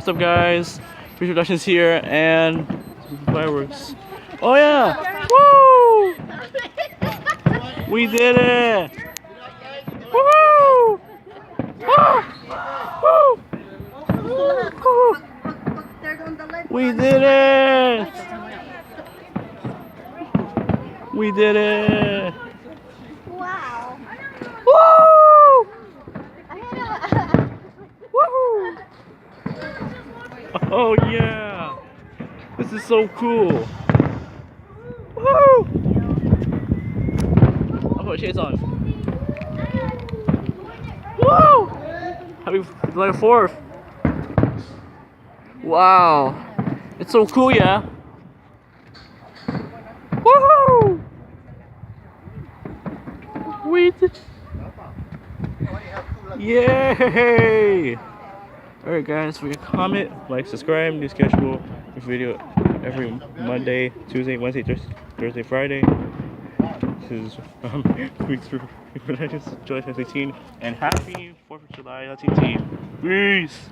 what's up, guys? Pre-production's here and fireworks. Oh yeah! Woo! We did it! Woo! Woo! Woo! We did it! We did it! Wow. Woo! Woohoo! Oh yeah! This is so cool! Woo! I'll put shades on. Woo! Happy July 4th! Wow! It's so cool, yeah? Woohoo! We did. Yay! Alright guys, for your comment, like, subscribe, new schedule video every Monday, Tuesday, Wednesday, Thursday, Friday. This is weeks for July 2018, and happy 4th of July 2018. Peace!